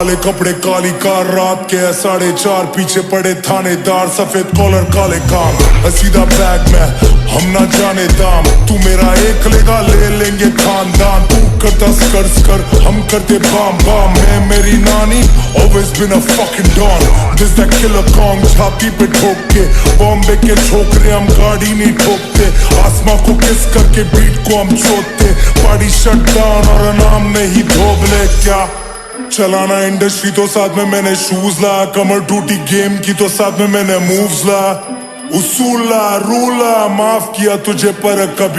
काले कपड़े काली कार रात के 4:30 पीछे पड़े थानेदार सफेद कॉलर काले काम सीधा बैग में हम ना जाने दाम तू मेरा एक लेगा ले लेंगे खानदान तू करता स्कर हम करते बाम बाम मैं मेरी नानी always been a fucking don this that killer kong छाती पे ठोक के बॉम्बे के छोकरे हम गाड़ी नहीं ठोकते आसमां को किस करके बीट को हम चोटते पार्टी शट डाउन और नाम नहीं धोबले क्या चलाना इंडस्ट्री तो साथ में मैंने शूज ला कमर टूटी गेम की तो साथ में मैंने मूव्स ला उसूल ला रूल ला माफ किया तुझे पर कभी